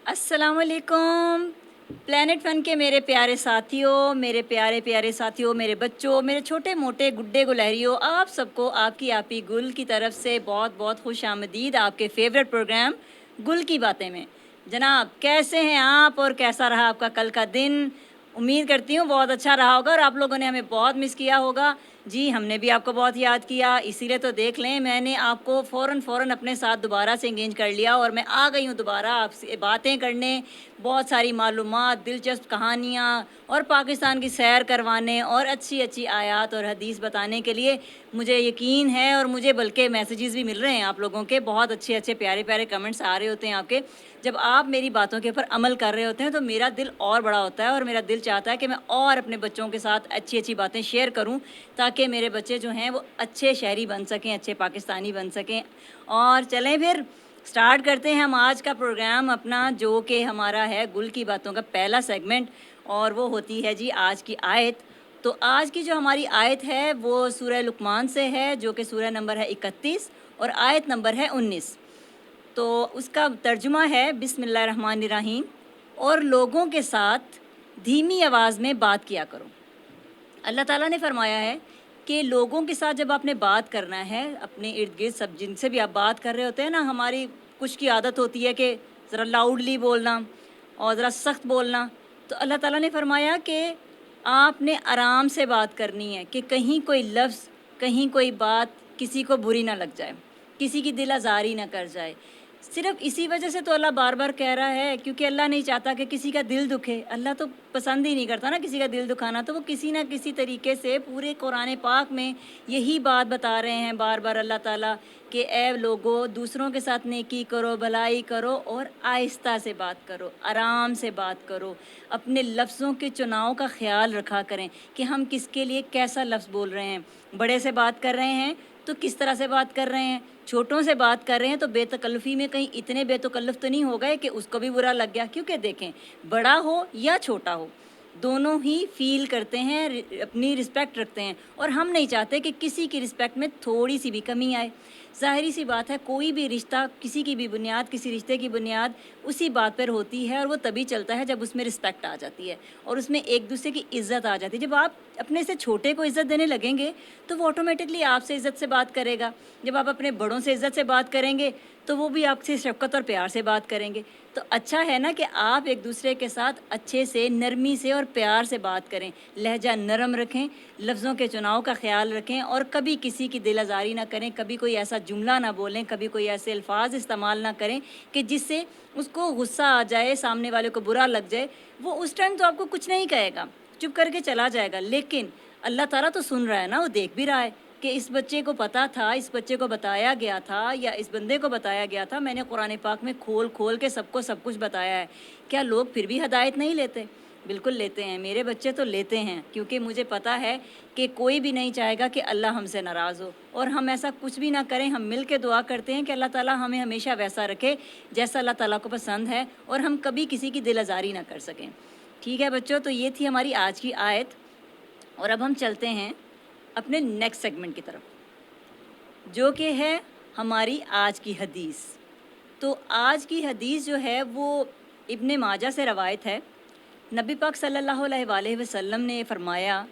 السلام علیکم پلانٹ فن کے میرے پیارے ساتھیوں، میرے پیارے ساتھیوں، میرے بچوں، میرے چھوٹے موٹے گڈے گلہریوں، آپ سب کو آپ کی گل کی طرف سے بہت بہت خوش آمدید آپ کے فیوریٹ پروگرام گل کی باتیں میں۔ جناب کیسے ہیں آپ اور کیسا رہا آپ کا کل کا دن؟ امید کرتی ہوں بہت اچھا رہا ہوگا اور آپ لوگوں نے ہمیں بہت مس کیا ہوگا۔ جی ہم نے بھی آپ کو بہت یاد کیا، اسی لیے تو دیکھ لیں میں نے آپ کو فوراً اپنے ساتھ دوبارہ سے انگیج کر لیا اور میں آ گئی ہوں دوبارہ آپ سے باتیں کرنے، بہت ساری معلومات، دلچسپ کہانیاں اور پاکستان کی سیر کروانے اور اچھی آیات اور حدیث بتانے کے لیے۔ مجھے یقین ہے اور مجھے بلکہ میسیجز بھی مل رہے ہیں آپ لوگوں کے، بہت اچھے پیارے کمنٹس آ رہے ہوتے ہیں آپ کے۔ جب آپ میری باتوں کے اوپر عمل کر رہے ہوتے ہیں تو میرا دل اور بڑا ہوتا ہے اور میرا دل چاہتا ہے کہ میں اور اپنے بچوں کے ساتھ اچھی باتیں شیئر کروں تاکہ میرے بچے جو ہیں وہ اچھے شہری بن سکیں، اچھے پاکستانی بن سکیں۔ اور چلیں پھر سٹارٹ کرتے ہیں ہم آج کا پروگرام اپنا، جو کہ ہمارا ہے گل کی باتوں کا پہلا سیگمنٹ، اور وہ ہوتی ہے جی آج کی آیت۔ تو آج کی جو ہماری آیت ہے وہ سورہ لقمان سے ہے، جو کہ سورہ نمبر ہے 31 اور آیت نمبر ہے 19۔ تو اس کا ترجمہ ہے بسم اللہ الرحمن الرحیم، اور لوگوں کے ساتھ دھیمی آواز میں بات کیا کرو۔ اللہ تعالیٰ نے فرمایا ہے کہ لوگوں کے ساتھ جب آپ نے بات کرنا ہے، اپنے ارد گرد سب جن سے بھی آپ بات کر رہے ہوتے ہیں نا، ہماری کچھ کی عادت ہوتی ہے کہ ذرا لاؤڈلی بولنا اور ذرا سخت بولنا، تو اللہ تعالیٰ نے فرمایا کہ آپ نے آرام سے بات کرنی ہے کہ کہیں کوئی لفظ، کہیں کوئی بات کسی کو بری نہ لگ جائے، کسی کی دل آزاری نہ کر جائے۔ صرف اسی وجہ سے تو اللہ بار بار کہہ رہا ہے کیونکہ اللہ نہیں چاہتا کہ کسی کا دل دکھے، اللہ تو پسند ہی نہیں کرتا نا کسی کا دل دکھانا، تو وہ کسی نہ کسی طریقے سے پورے قرآن پاک میں یہی بات بتا رہے ہیں بار بار اللہ تعالیٰ کہ اے لوگو دوسروں کے ساتھ نیکی کرو، بھلائی کرو اور آہستہ سے بات کرو، آرام سے بات کرو، اپنے لفظوں کے چناؤ کا خیال رکھا کریں کہ ہم کس کے لیے کیسا لفظ بول رہے ہیں۔ بڑے سے بات کر رہے ہیں تو کس طرح سے بات کر رہے ہیں، چھوٹوں سے بات کر رہے ہیں تو بے تکلفی میں کہیں اتنے بے تکلف تو نہیں ہو گئے کہ اس کو بھی برا لگ گیا، کیونکہ دیکھیں بڑا ہو یا چھوٹا ہو دونوں ہی فیل کرتے ہیں، اپنی رسپیکٹ رکھتے ہیں، اور ہم نہیں چاہتے کہ کسی کی رسپیکٹ میں تھوڑی سی بھی کمی آئے۔ ظاہری سی بات ہے کوئی بھی رشتہ، کسی کی بھی بنیاد، کسی رشتے کی بنیاد اسی بات پر ہوتی ہے اور وہ تبھی چلتا ہے جب اس میں رسپیکٹ آ جاتی ہے اور اس میں ایک دوسرے کی عزت آ جاتی ہے۔ جب آپ اپنے سے چھوٹے کو عزت دینے لگیں گے تو وہ آٹومیٹکلی آپ سے عزت سے بات کرے گا، جب آپ اپنے بڑوں سے عزت سے بات کریں گے تو وہ بھی آپ سے شفقت اور پیار سے بات کریں گے۔ تو اچھا ہے نا کہ آپ ایک دوسرے کے ساتھ اچھے سے، نرمی سے اور پیار سے بات کریں، لہجہ نرم رکھیں، لفظوں کے چناؤ کا خیال رکھیں اور کبھی کسی کی دل آزاری نہ کریں، کبھی کوئی ایسا جملہ نہ بولیں، کبھی کوئی ایسے الفاظ استعمال نہ کریں کہ جس سے اس کو غصہ آ جائے، سامنے والے کو برا لگ جائے۔ وہ اس ٹائم تو آپ کو کچھ نہیں کہے گا، چپ کر کے چلا جائے گا، لیکن اللہ تعالیٰ تو سن رہا ہے نا، وہ دیکھ بھی رہا ہے کہ اس بچے کو پتہ تھا، اس بچے کو بتایا گیا تھا یا اس بندے کو بتایا گیا تھا، میں نے قرآن پاک میں کھول کے سب کو سب کچھ بتایا ہے۔ کیا لوگ پھر بھی ہدایت نہیں لیتے؟ بالکل لیتے ہیں، میرے بچے تو لیتے ہیں، کیونکہ مجھے پتہ ہے کہ کوئی بھی نہیں چاہے گا کہ اللہ ہم سے ناراض ہو، اور ہم ایسا کچھ بھی نہ کریں۔ ہم مل کے دعا کرتے ہیں کہ اللہ تعالیٰ ہمیں ہمیشہ ویسا رکھے جیسا اللہ تعالیٰ کو پسند ہے اور ہم کبھی کسی کی دل آزاری نہ کر سکیں۔ ٹھیک ہے بچوں، تو یہ تھی ہماری آج کی آیت، اور اب ہم چلتے ہیں اپنے نیکسٹ سیگمنٹ کی طرف، جو کہ ہے ہماری آج کی حدیث۔ تو آج کی حدیث جو ہے وہ ابن ماجہ سے روایت ہے۔ نبی پاک صلی اللہ علیہ وآلہ وسلم نے فرمایا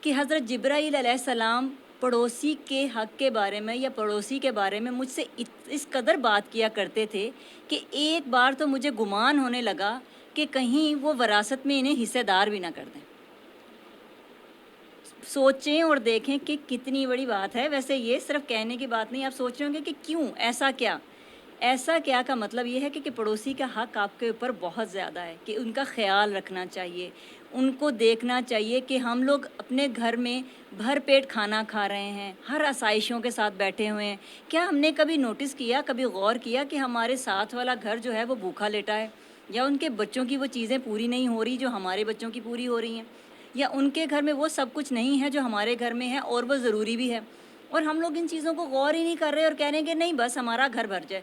کہ حضرت جبرائیل علیہ السلام پڑوسی کے حق کے بارے میں یا پڑوسی کے بارے میں مجھ سے اس قدر بات کیا کرتے تھے کہ ایک بار تو مجھے گمان ہونے لگا کہ کہیں وہ وراثت میں انہیں حصے دار بھی نہ کر دیں۔ سوچیں اور دیکھیں کہ کتنی بڑی بات ہے۔ ویسے یہ صرف کہنے کی بات نہیں، آپ سوچ رہے ہوں گے کہ کیوں، ایسا کیا کا مطلب یہ ہے کہ پڑوسی کا حق آپ کے اوپر بہت زیادہ ہے، کہ ان کا خیال رکھنا چاہیے، ان کو دیکھنا چاہیے کہ ہم لوگ اپنے گھر میں بھر پیٹ کھانا کھا رہے ہیں، ہر آسائشوں کے ساتھ بیٹھے ہوئے ہیں۔ کیا ہم نے کبھی نوٹس کیا، کبھی غور کیا کہ ہمارے ساتھ والا گھر جو ہے وہ بھوکا لیٹا ہے، یا ان کے بچوں کی وہ چیزیں پوری نہیں ہو رہی جو ہمارے بچوں کی پوری ہو رہی ہیں، یا ان کے گھر میں وہ سب کچھ نہیں ہے جو ہمارے گھر میں ہے اور وہ ضروری بھی ہے، اور ہم لوگ ان چیزوں کو غور ہی نہیں کر رہے اور کہہ رہے ہیں کہ نہیں بس ہمارا گھر بھر جائے۔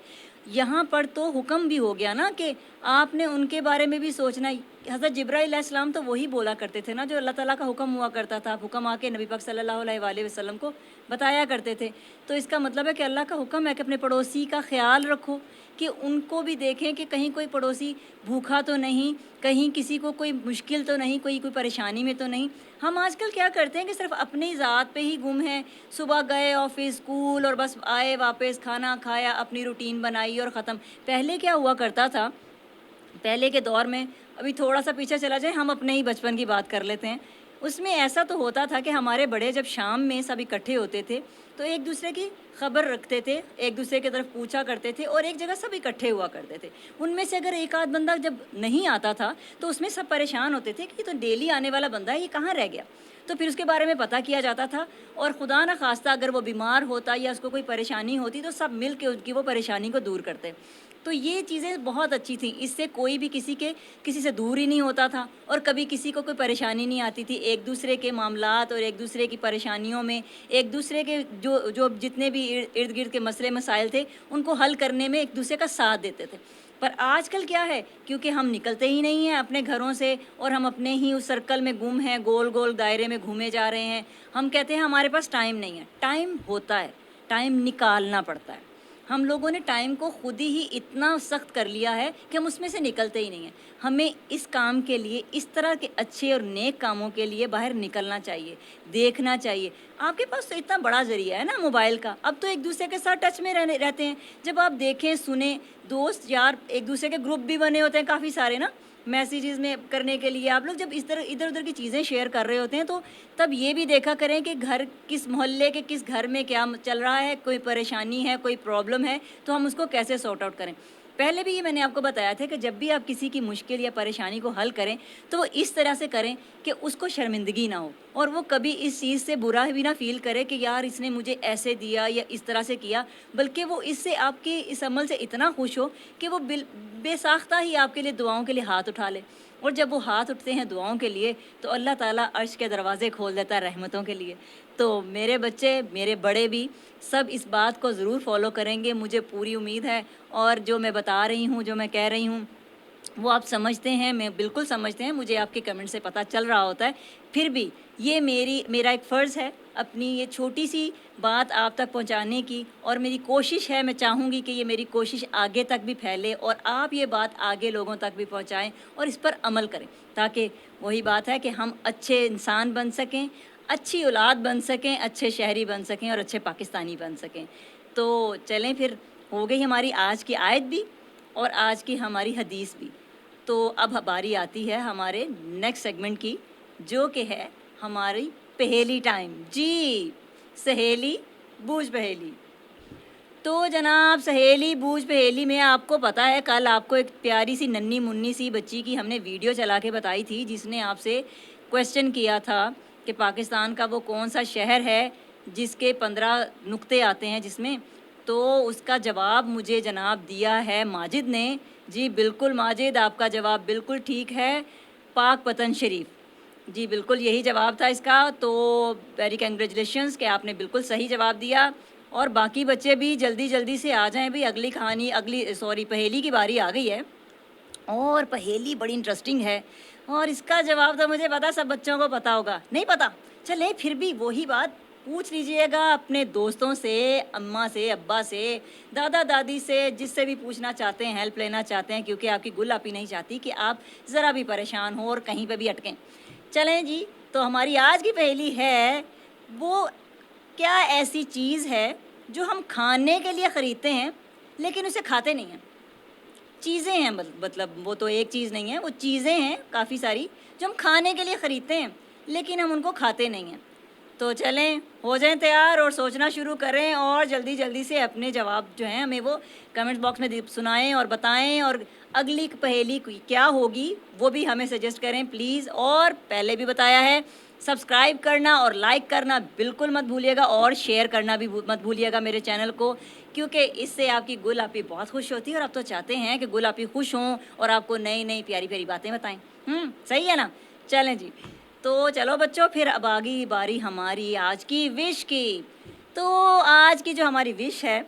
یہاں پر تو حکم بھی ہو گیا نا کہ آپ نے ان کے بارے میں بھی سوچنا۔ حضرت جبرائیل علیہ السلام تو وہی بولا کرتے تھے نا جو اللہ تعالیٰ کا حکم ہوا کرتا تھا، حکم آ کے نبی پاک صلی اللہ علیہ وآلہ وسلم کو بتایا کرتے تھے۔ تو اس کا مطلب ہے کہ اللہ کا حکم ہے کہ اپنے پڑوسی کا خیال رکھو، کہ ان کو بھی دیکھیں کہ کہیں کوئی پڑوسی بھوکا تو نہیں, کہیں کسی کو کوئی مشکل تو نہیں, کوئی پریشانی میں تو نہیں. ہم آج کل کیا کرتے ہیں کہ صرف اپنی ذات پہ ہی گم ہیں. صبح گئے آفس, اسکول, اور بس آئے واپس, کھانا کھایا, اپنی روٹین بنائی اور ختم. پہلے کیا ہوا کرتا تھا, پہلے کے دور میں, ابھی تھوڑا سا پیچھے چلا جائے, ہم اپنے ہی بچپن کی بات کر لیتے ہیں. اس میں ایسا تو ہوتا تھا کہ ہمارے بڑے جب شام میں سب اکٹھے ہوتے تھے تو ایک دوسرے کی خبر رکھتے تھے, ایک دوسرے کی طرف پوچھا کرتے تھے, اور ایک جگہ سب اکٹھے ہوا کرتے تھے. ان میں سے اگر ایک آدھ بندہ جب نہیں آتا تھا تو اس میں سب پریشان ہوتے تھے کہ یہ تو ڈیلی آنے والا بندہ ہے, یہ کہاں رہ گیا. تو پھر اس کے بارے میں پتہ کیا جاتا تھا, اور خدا نہ خواستہ اگر وہ بیمار ہوتا یا اس کو کوئی پریشانی ہوتی تو سب مل کے اس کی وہ پریشانی کو دور کرتے. تو یہ چیزیں بہت اچھی تھیں, اس سے کوئی بھی کسی سے دور ہی نہیں ہوتا تھا, اور کبھی کسی کو کوئی پریشانی نہیں آتی تھی. ایک دوسرے کے معاملات اور ایک دوسرے کی پریشانیوں میں ایک دوسرے کے جو جتنے بھی ارد گرد کے مسئلے مسائل تھے ان کو حل کرنے میں ایک دوسرے کا ساتھ دیتے تھے. پر آج کل کیا ہے, کیونکہ ہم نکلتے ہی نہیں ہیں اپنے گھروں سے, اور ہم اپنے ہی اس سرکل میں گم ہیں, گول گول دائرے میں گھومے جا رہے ہیں. ہم کہتے ہیں ہمارے پاس ٹائم نہیں ہے. ٹائم ہوتا ہے, ٹائم نکالنا پڑتا ہے. ہم لوگوں نے ٹائم کو خود ہی اتنا سخت کر لیا ہے کہ ہم اس میں سے نکلتے ہی نہیں ہیں. ہمیں اس کام کے لیے, اس طرح کے اچھے اور نیک کاموں کے لیے باہر نکلنا چاہیے, دیکھنا چاہیے. آپ کے پاس تو اتنا بڑا ذریعہ ہے نا موبائل کا, اب تو ایک دوسرے کے ساتھ ٹچ میں رہتے ہیں. جب آپ دیکھیں سنیں, دوست یار ایک دوسرے کے گروپ بھی بنے ہوتے ہیں کافی سارے نا, میسیجز میں کرنے کے لیے. آپ لوگ جب ادھر ادھر کی چیزیں شیئر کر رہے ہوتے ہیں تو تب یہ بھی دیکھا کریں کہ گھر کس محلے کے کس گھر میں کیا چل رہا ہے, کوئی پریشانی ہے, کوئی پرابلم ہے, تو ہم اس کو کیسے سارٹ آؤٹ کریں. پہلے بھی یہ میں نے آپ کو بتایا تھا کہ جب بھی آپ کسی کی مشکل یا پریشانی کو حل کریں تو وہ اس طرح سے کریں کہ اس کو شرمندگی نہ ہو, اور وہ کبھی اس چیز سے برا بھی نہ فیل کرے کہ یار اس نے مجھے ایسے دیا یا اس طرح سے کیا, بلکہ وہ اس سے آپ کے اس عمل سے اتنا خوش ہو کہ وہ بے ساختہ ہی آپ کے لیے دعاؤں کے لیے ہاتھ اٹھا لے. اور جب وہ ہاتھ اٹھتے ہیں دعاؤں کے لیے تو اللہ تعالیٰ عرش کے دروازے کھول دیتا ہے رحمتوں کے لیے. تو میرے بچے, میرے بڑے بھی سب اس بات کو ضرور فالو کریں گے, مجھے پوری امید ہے. اور جو میں بتا رہی ہوں, جو میں کہہ رہی ہوں, وہ آپ سمجھتے ہیں, میں بالکل سمجھتے ہیں, مجھے آپ کے کمنٹ سے پتہ چل رہا ہوتا ہے. پھر بھی یہ میرا ایک فرض ہے اپنی یہ چھوٹی سی بات آپ تک پہنچانے کی, اور میری کوشش ہے, میں چاہوں گی کہ یہ میری کوشش آگے تک بھی پھیلے اور آپ یہ بات آگے لوگوں تک بھی پہنچائیں اور اس پر عمل کریں, تاکہ وہی بات ہے کہ ہم اچھے انسان بن سکیں, اچھی اولاد بن سکیں, اچھے شہری بن سکیں اور اچھے پاکستانی بن سکیں. تو چلیں پھر, ہو گئی ہماری آج کی آیت بھی اور آج کی ہماری حدیث بھی. تو اب باری آتی ہے ہمارے نیکسٹ سیگمنٹ کی, جو کہ ہے ہماری پہیلی ٹائم. جی, سہیلی بوجھ پہیلی. تو جناب سہیلی بوجھ پہیلی میں آپ کو پتہ ہے کل آپ کو ایک پیاری سی ننھی منی سی بچی کی ہم نے ویڈیو چلا کے بتائی تھی, جس نے آپ سے کویسچن کیا تھا کہ پاکستان کا وہ کون سا شہر ہے جس کے 15 نقطے آتے ہیں جس میں. تو اس کا جواب مجھے جناب دیا ہے ماجد نے. جی بالکل ماجد, آپ کا جواب بالکل ٹھیک ہے, پاک پتن شریف. جی بالکل یہی جواب تھا اس کا. تو ویری کنگریچولیشنز کہ آپ نے بالکل صحیح جواب دیا. اور باقی بچے بھی جلدی جلدی سے آ جائیں بھی, اگلی پہیلی کی باری آ گئی ہے, اور پہیلی بڑی انٹرسٹنگ ہے. اور اس کا جواب تو مجھے پتا سب بچوں کو پتا ہوگا, نہیں پتا چلیں پھر بھی وہی بات پوچھ لیجئے گا اپنے دوستوں سے, اماں سے, ابا سے, دادا دادی سے, جس سے بھی پوچھنا چاہتے ہیں, ہیلپ لینا چاہتے ہیں, کیونکہ آپ کی گل آپی نہیں چاہتی کہ آپ ذرا بھی پریشان ہوں اور کہیں پہ بھی اٹکیں. چلیں جی, تو ہماری آج کی پہیلی ہے, وہ کیا ایسی چیز ہے جو ہم کھانے کے لیے خریدتے ہیں لیکن اسے کھاتے نہیں ہیں. چیزیں ہیں, مطلب وہ تو ایک چیز نہیں ہے, وہ چیزیں ہیں کافی ساری جو ہم کھانے کے لیے خریدتے ہیں لیکن ہم ان کو کھاتے نہیں ہیں. تو چلیں ہو جائیں تیار اور سوچنا شروع کریں, اور جلدی جلدی سے اپنے جواب جو ہیں ہمیں وہ کمنٹ باکس میں سنائیں اور بتائیں, اور اگلی پہیلی کیا ہوگی وہ بھی ہمیں سجیسٹ کریں پلیز. اور پہلے بھی بتایا ہے, سبسکرائب کرنا اور لائک کرنا بالکل مت بھولیے گا, اور شیئر کرنا بھی مت بھولیے گا میرے چینل کو, کیونکہ اس سے آپ کی گل آپی بہت خوش ہوتی ہے, اور آپ تو چاہتے ہیں کہ گل آپی خوش ہوں اور آپ کو نئی نئی پیاری پیاری باتیں بتائیں. صحیح ہے نا. چلیں جی, تو چلو بچوں پھر اب آگئی باری ہماری آج کی وش کی. تو آج کی جو ہماری وش ہے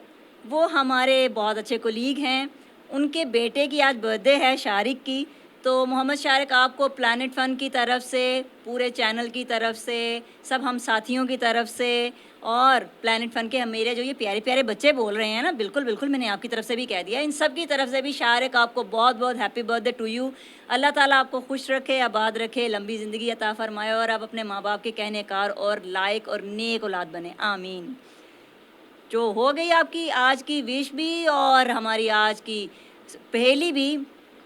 وہ ہمارے بہت اچھے کولیگ ہیں, ان کے بیٹے کی آج برتھ ڈے ہے, شارق کی. تو محمد شارق, آپ کو پلانٹ فن کی طرف سے, پورے چینل کی طرف سے, سب ہم ساتھیوں کی طرف سے اور پلانٹ فن کے میرے جو یہ پیارے پیارے بچے بول رہے ہیں نا، بالکل بالکل میں نے آپ کی طرف سے بھی کہہ دیا، ان سب کی طرف سے بھی شارق آپ کو بہت بہت happy birthday to you. اللہ تعالیٰ آپ کو خوش رکھے، آباد رکھے، لمبی زندگی عطا فرمائے، اور آپ اپنے ماں باپ کے کہنے کار اور لائق اور نیک اولاد بنے، آمین. جو ہو گئی آپ کی آج کی وش بھی اور ہماری آج کی پہیلی بھی.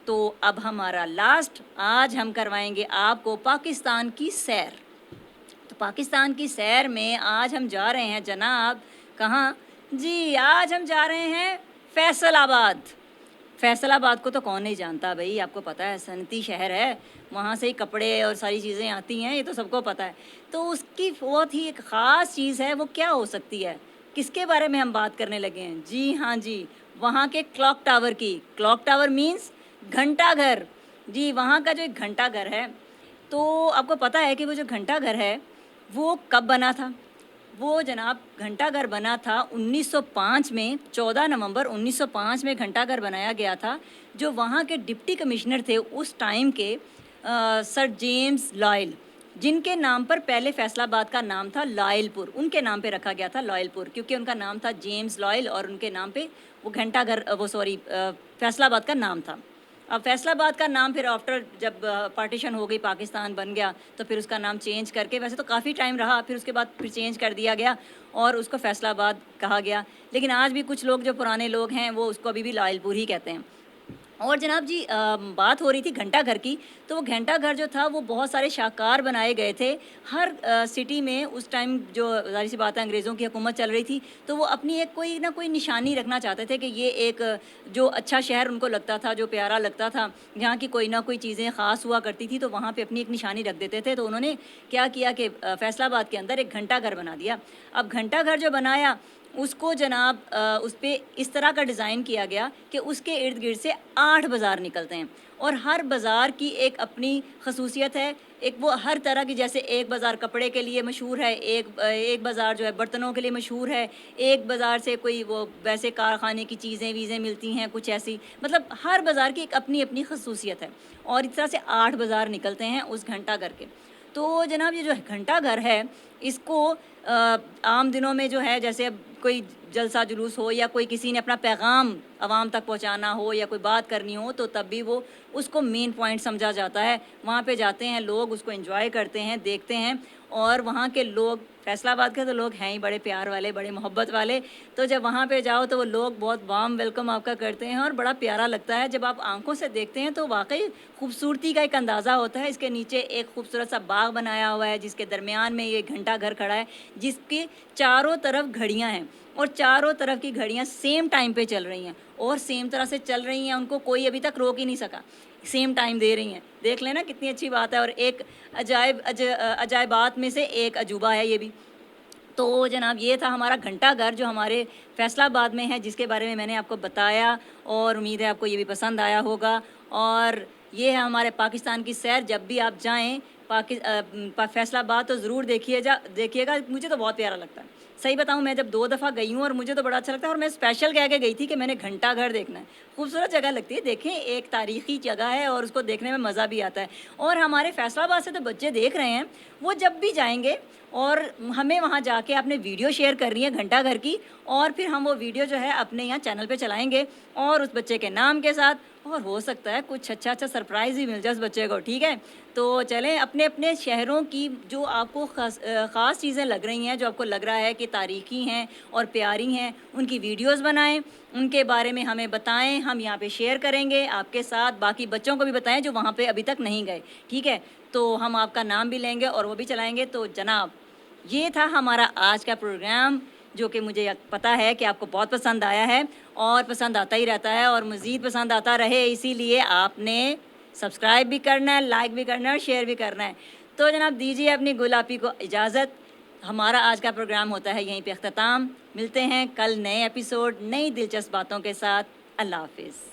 تو اب ہمارا لاسٹ، آج ہم کروائیں گے آپ کو پاکستان کی سیر. تو پاکستان کی سیر میں آج ہم جا رہے ہیں جناب، کہاں جی؟ آج ہم جا رہے ہیں فیصل آباد. فیصل آباد کو تو کون نہیں جانتا بھائی، آپ کو پتہ ہے صنعتی شہر ہے، وہاں سے ہی کپڑے اور ساری چیزیں آتی ہیں، یہ تو سب کو پتہ ہے. تو اس کی بہت ہی ایک خاص چیز ہے، وہ کیا ہو سکتی ہے؟ کس کے بارے میں ہم بات کرنے لگے ہیں؟ جی ہاں جی، وہاں کے کلاک ٹاور کی. کلاک ٹاور مینس گھنٹہ گھر. جی وہاں کا جو ایک گھنٹہ گھر ہے، تو آپ کو پتہ ہے کہ وہ جو گھنٹہ گھر ہے وہ کب بنا تھا؟ وہ جناب گھنٹہ گھر بنا تھا 1905 میں، 14 نومبر 1905 میں گھنٹہ گھر بنایا گیا تھا. جو وہاں کے ڈپٹی کمشنر تھے اس ٹائم کے سر جیمز لائل، جن کے نام پر پہلے فیصل آباد کا نام تھا لائل پور، ان کے نام پہ رکھا گیا تھا لائل پور، کیونکہ ان کا نام تھا جیمز لائل اور ان کے نام پہ وہ گھنٹہ گھر فیصل آباد کا نام تھا. اب فیصل آباد کا نام پھر آفٹر جب پارٹیشن ہو گئی، پاکستان بن گیا، تو پھر اس کا نام چینج کر کے، ویسے تو کافی ٹائم رہا، پھر اس کے بعد پھر چینج کر دیا گیا اور اس کو فیصل آباد کہا گیا. لیکن آج بھی کچھ لوگ جو پرانے لوگ ہیں وہ اس کو ابھی بھی لائل پور ہی کہتے ہیں. اور جناب جی بات ہو رہی تھی گھنٹہ گھر کی، تو وہ گھنٹہ گھر جو تھا وہ بہت سارے شاہکار بنائے گئے تھے ہر سٹی میں. اس ٹائم جو ظاہر سی بات ہے انگریزوں کی حکومت چل رہی تھی، تو وہ اپنی ایک کوئی نہ کوئی نشانی رکھنا چاہتے تھے کہ یہ ایک جو اچھا شہر ان کو لگتا تھا، جو پیارا لگتا تھا، جہاں کی کوئی نہ کوئی چیزیں خاص ہوا کرتی تھی، تو وہاں پہ اپنی ایک نشانی رکھ دیتے تھے. تو انہوں نے کیا کیا کہ فیصل آباد کے اندر ایک گھنٹہ گھر بنا دیا. اب گھنٹہ گھر جو بنایا اس کو جناب اس پہ اس طرح کا ڈیزائن کیا گیا کہ اس کے ارد گرد سے 8 بازار نکلتے ہیں، اور ہر بازار کی ایک اپنی خصوصیت ہے. ایک وہ ہر طرح کی، جیسے ایک بازار کپڑے کے لیے مشہور ہے، ایک بازار جو ہے برتنوں کے لیے مشہور ہے، ایک بازار سے کوئی وہ ویسے کارخانے کی چیزیں ویزیں ملتی ہیں کچھ ایسی، مطلب ہر بازار کی ایک اپنی اپنی خصوصیت ہے. اور اس طرح سے 8 بازار نکلتے ہیں اس گھنٹہ گھر کے. تو جناب یہ جو گھنٹہ گھر ہے، اس کو عام دنوں میں جو ہے، جیسے اب کوئی جلسہ جلوس ہو یا کوئی کسی نے اپنا پیغام عوام تک پہنچانا ہو یا کوئی بات کرنی ہو، تو تب بھی وہ اس کو مین پوائنٹ سمجھا جاتا ہے. وہاں پہ جاتے ہیں لوگ، اس کو انجوائے کرتے ہیں، دیکھتے ہیں. اور وہاں کے لوگ، فیصل آباد کے تو لوگ ہیں ہی بڑے پیار والے، بڑے محبت والے. تو جب وہاں پہ جاؤ تو وہ لوگ بہت وارم ویلکم آپ کا کرتے ہیں اور بڑا پیارا لگتا ہے. جب آپ آنکھوں سے دیکھتے ہیں تو واقعی خوبصورتی کا ایک اندازہ ہوتا ہے. اس کے نیچے ایک خوبصورت سا باغ بنایا ہوا ہے، جس کے درمیان میں یہ گھنٹہ گھر کھڑا ہے، جس کے چاروں طرف گھڑیاں ہیں، اور چاروں طرف کی گھڑیاں سیم ٹائم پہ چل رہی ہیں اور سیم طرح سے چل رہی ہیں. ان کو کوئی ابھی تک روک ہی نہیں سکا، سیم ٹائم دے رہی ہیں. دیکھ لینا کتنی اچھی بات ہے. اور ایک عجائبات میں سے ایک عجوبہ ہے یہ بھی. تو جناب یہ تھا ہمارا گھنٹہ گھر جو ہمارے فیصل آباد میں ہے، جس کے بارے میں نے آپ کو بتایا، اور امید ہے آپ کو یہ بھی پسند آیا ہوگا. اور یہ ہے ہمارے پاکستان کی سیر. جب بھی آپ جائیں فیصل آباد تو ضرور دیکھیے گا. مجھے تو بہت پیارا لگتا ہے، صحیح بتاؤں. میں جب 2 دفعہ گئی ہوں اور مجھے تو بڑا اچھا لگتا ہے. اور میں اسپیشل کہہ کے گئی تھی کہ میں نے گھنٹہ گھر دیکھنا ہے. خوبصورت جگہ لگتی ہے، دیکھیں ایک تاریخی جگہ ہے اور اس کو دیکھنے میں مزہ بھی آتا ہے. اور ہمارے فیصل آباد سے تو بچے دیکھ رہے ہیں، وہ جب بھی جائیں گے اور ہمیں وہاں جا کے آپ نے ویڈیو شیئر کر رہی ہے گھنٹہ گھر کی، اور پھر ہم وہ ویڈیو جو ہے اپنے یہاں چینل پہ چلائیں گے اور اس بچے کے نام کے ساتھ. اور ہو سکتا ہے کچھ اچھا سرپرائز بھی مل جائے اس بچے کو. ٹھیک ہے، تو چلیں اپنے اپنے شہروں کی جو آپ کو خاص چیزیں لگ رہی ہیں، جو آپ کو لگ رہا ہے کہ تاریخی ہیں اور پیاری ہیں، ان کی ویڈیوز بنائیں، ان کے بارے میں ہمیں بتائیں. ہم یہاں پہ شیئر کریں گے آپ کے ساتھ. باقی بچوں کو بھی بتائیں جو وہاں پہ ابھی تک نہیں گئے. ٹھیک ہے، تو ہم آپ کا نام بھی لیں گے اور وہ بھی چلائیں گے. تو جناب یہ تھا ہمارا آج کا پروگرام، جو کہ مجھے پتہ ہے کہ آپ کو بہت پسند آیا ہے اور پسند آتا ہی رہتا ہے اور مزید پسند آتا رہے. اسی لیے آپ نے سبسکرائب بھی کرنا ہے، لائک بھی کرنا ہے اور شیئر بھی کرنا ہے. تو جناب دیجیے اپنی گلابی کو اجازت. ہمارا آج کا پروگرام ہوتا ہے یہیں پہ اختتام. ملتے ہیں کل نئے ایپیسوڈ، نئی دلچسپ باتوں کے ساتھ. اللہ حافظ.